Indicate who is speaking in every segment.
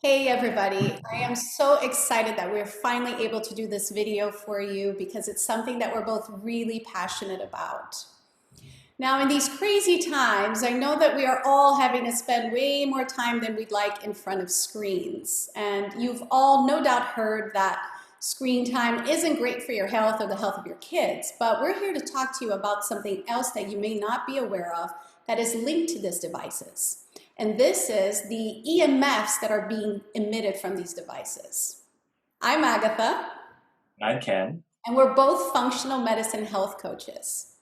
Speaker 1: Hey everybody, I am so excited that we're finally able to do this video for you because it's something that we're both really passionate about. Now, in these crazy times, I know that we are all having to spend way more time than we'd like in front of screens. And you've all no doubt heard that screen time isn't great for your health or the health of your kids, but we're here to talk to you about something else that you may not be aware of that is linked to these devices. And this is the EMFs that are being emitted from these devices. I'm Agatha,
Speaker 2: I'm Ken.
Speaker 1: and we're both functional medicine health coaches.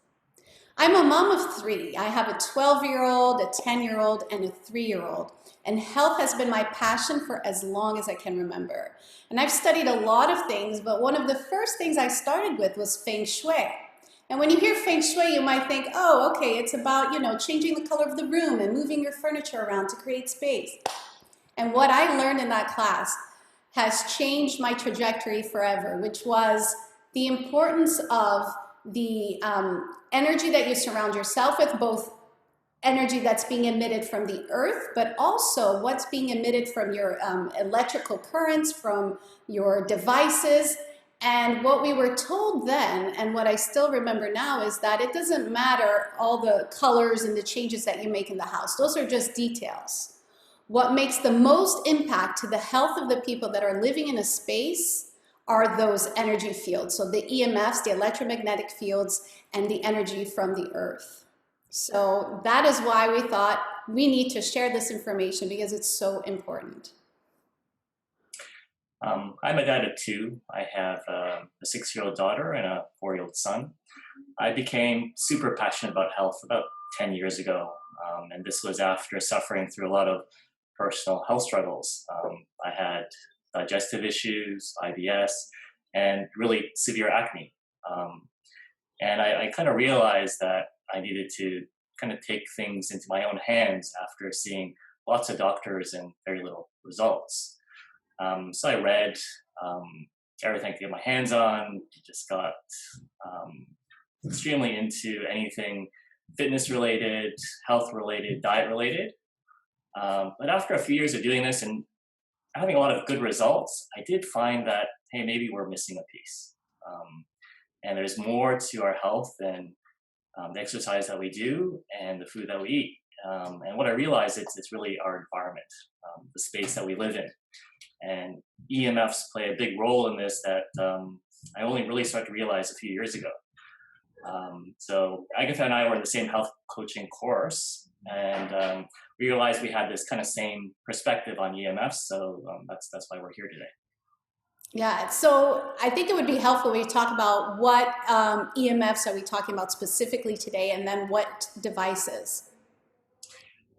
Speaker 1: I'm a mom of three. I have a 12-year-old, a 10-year-old, and a 3-year-old. And health has been my passion for as long as I can remember. And I've studied a lot of things, but one of the first things I started with was Feng Shui. And when you hear Feng Shui, you might think, oh, okay, it's about, changing the color of the room and moving your furniture around to create space. And what I learned in that class has changed my trajectory forever, which was the importance of the energy that you surround yourself with, both energy that's being emitted from the earth, but also what's being emitted from your electrical currents, from your devices. And what we were told then, and what I still remember now, is that it doesn't matter all the colors and the changes that you make in the house. Those are just details. What makes the most impact to the health of the people that are living in a space are those energy fields. So the EMFs, the electromagnetic fields, and the energy from the earth. So that is why we thought we need to share this information because it's so important.
Speaker 2: I'm a dad of two. I have a 6-year-old daughter and a 4-year-old son. I became super passionate about health about 10 years ago, and this was after suffering through a lot of personal health struggles. I had digestive issues, IBS, and really severe acne. And I kind of realized that I needed to kind of take things into my own hands after seeing lots of doctors and very little results. So I read everything I could get my hands on, just got extremely into anything fitness related, health related, diet related. But after a few years of doing this and having a lot of good results, I did find that, hey, maybe we're missing a piece. And there's more to our health than the exercise that we do and the food that we eat. And what I realized, it's really our environment, the space that we live in. And EMFs play a big role in this that I only really started to realize a few years ago. So Agatha and I were in the same health coaching course, and we realized we had this kind of same perspective on EMFs. So that's why we're here today.
Speaker 1: Yeah, so I think it would be helpful we talk about what EMFs are we talking about specifically today, and then what devices.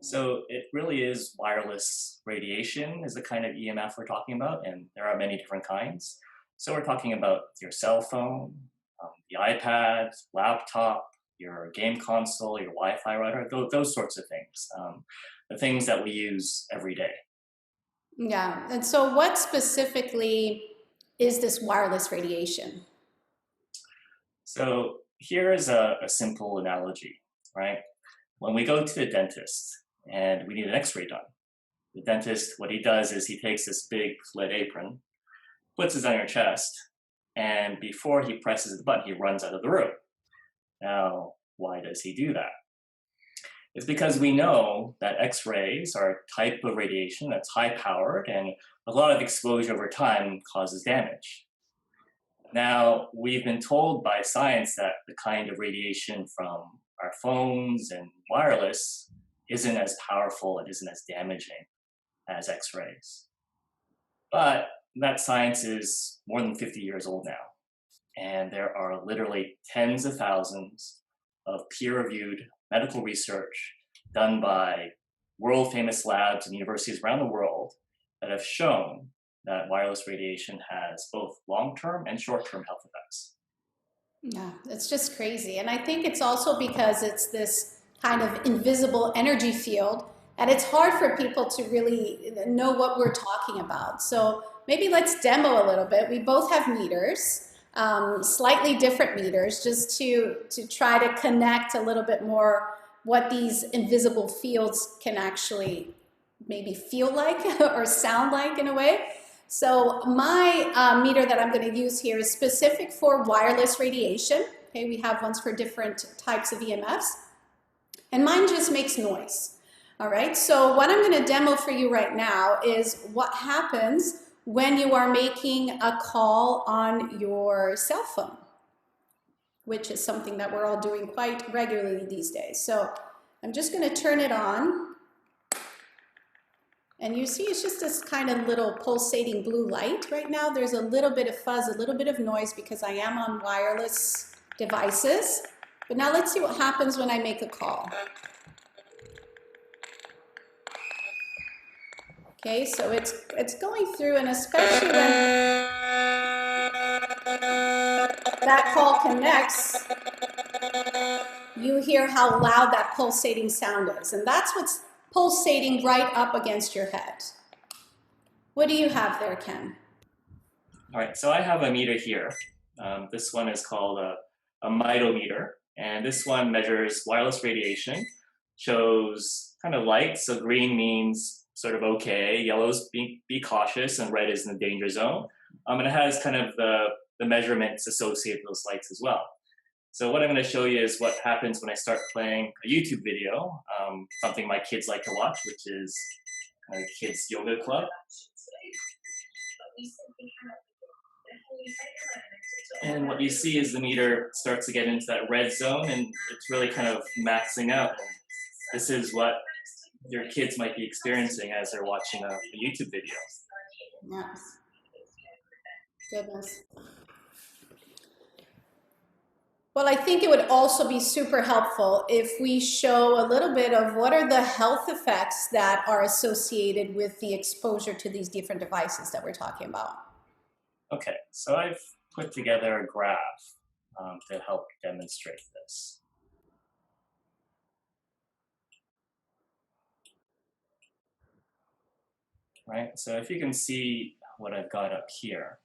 Speaker 2: So it really is wireless radiation is the kind of EMF we're talking about, and there are many different kinds. So we're talking about your cell phone, the iPad, laptop, your game console, your Wi-Fi router, those sorts of things, the things that we use every day.
Speaker 1: Yeah, and so what specifically is this wireless radiation?
Speaker 2: So here is a simple analogy, right? When we go to the dentist and we need an x-ray done, the dentist, what he does is he takes this big lead apron, puts it on your chest, and before he presses the button, he runs out of the room. Now, why does he do that? It's because we know that X-rays are a type of radiation that's high powered and a lot of exposure over time causes damage. Now, we've been told by science that the kind of radiation from our phones and wireless isn't as powerful and isn't as damaging as X-rays. But that science is more than 50 years old now. And there are literally tens of thousands of peer-reviewed medical research done by world-famous labs and universities around the world that have shown that wireless radiation has both long-term and short-term health effects.
Speaker 1: Yeah, it's just crazy. And I think it's also because it's this kind of invisible energy field, and it's hard for people to really know what we're talking about. So maybe let's demo a little bit. We both have meters, slightly different meters, just to try to connect a little bit more what these invisible fields can actually maybe feel like or sound like in a way. So my meter that I'm going to use here is specific for wireless radiation. Okay, we have ones for different types of EMFs, and mine just makes noise. All right, so what I'm going to demo for you right now is what happens when you are making a call on your cell phone, which is something that we're all doing quite regularly these days. So I'm just going to turn it on. And you see it's just this kind of little pulsating blue light. Right now there's a little bit of fuzz, a little bit of noise because I am on wireless devices. But now let's see what happens when I make a call. Okay, so it's going through, and especially when that call connects, you hear how loud that pulsating sound is. And that's what's pulsating right up against your head. What do you have there, Ken?
Speaker 2: All right, so I have a meter here. This one is called a mitometer, and this one measures wireless radiation, shows kind of light, so green means sort of okay, yellow's be cautious, and red is in the danger zone. And it has kind of the measurements associated with those lights as well. So what I'm going to show you is what happens when I start playing a YouTube video, something my kids like to watch, which is Kids Yoga Club. And what you see is the meter starts to get into that red zone, and it's really kind of maxing out. This is what your kids might be experiencing as they're watching a YouTube video.
Speaker 1: Yes. Goodness. Well, I think it would also be super helpful if we show a little bit of what are the health effects that are associated with the exposure to these different devices that we're talking about.
Speaker 2: Okay, so I've put together a graph to help demonstrate this. Right, so if you can see what I've got up here,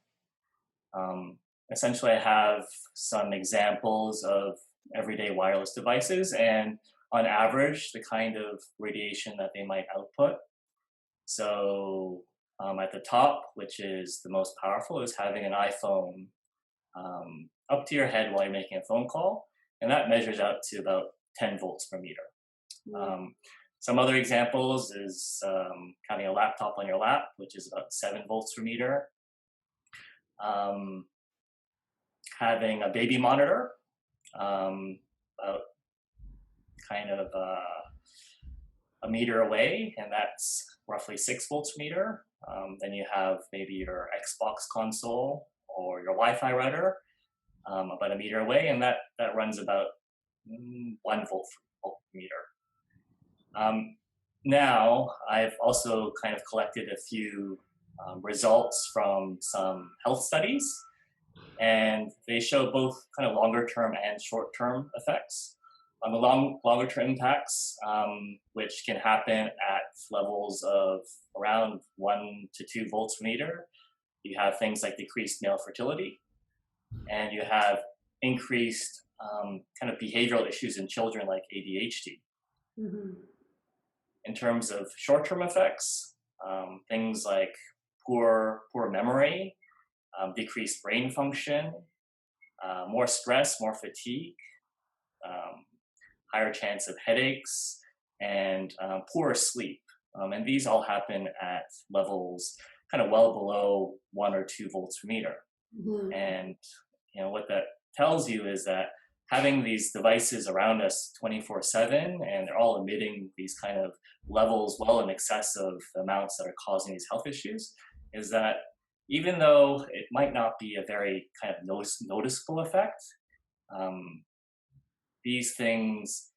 Speaker 2: essentially I have some examples of everyday wireless devices and on average the kind of radiation that they might output. So at the top, which is the most powerful, is having an iPhone up to your head while you're making a phone call, and that measures out to about 10 volts per meter. Some other examples is having a laptop on your lap, which is about 7 volts per meter. Having a baby monitor, about kind of a meter away, and that's roughly 6 volts per meter. Then you have maybe your Xbox console or your Wi-Fi router about a meter away, and that runs about 1 volt per meter. Now, I've also kind of collected a few results from some health studies, and they show both kind of longer term and short term effects. On the longer term impacts, which can happen at levels of around 1 to 2 volts per meter, you have things like decreased male fertility, and you have increased kind of behavioral issues in children like ADHD. In terms of short-term effects, things like poor memory, decreased brain function, more stress, more fatigue, higher chance of headaches, and poorer sleep. And these all happen at levels kind of well below 1 or 2 volts per meter. And what that tells you is that having these devices around us 24/7, and they're all emitting these kind of levels well in excess of the amounts that are causing these health issues, is that even though it might not be a very kind of noticeable effect, these things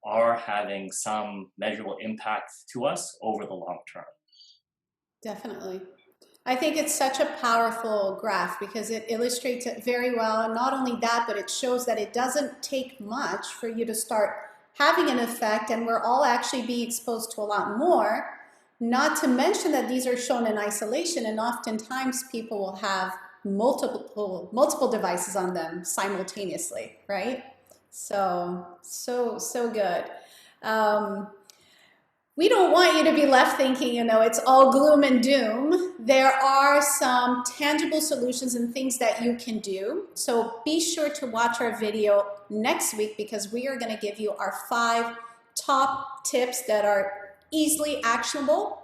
Speaker 2: are having some measurable impact to us over the long term.
Speaker 1: Definitely. I think it's such a powerful graph because it illustrates it very well. And not only that, but it shows that it doesn't take much for you to start having an effect, and we're all actually being exposed to a lot more. Not to mention that these are shown in isolation, and oftentimes people will have multiple devices on them simultaneously, right? So good. We don't want you to be left thinking, you know, it's all gloom and doom. There are some tangible solutions and things that you can do. So be sure to watch our video next week, because we are going to give you our 5 top tips that are easily actionable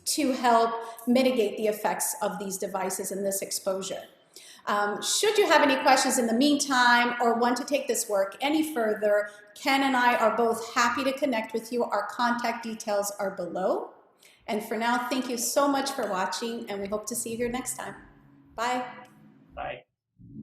Speaker 1: to help mitigate the effects of these devices and this exposure. Should you have any questions in the meantime or want to take this work any further, Ken and I are both happy to connect with you. Our contact details are below. And for now, thank you so much for watching, and we hope to see you here next time. Bye.
Speaker 2: Bye.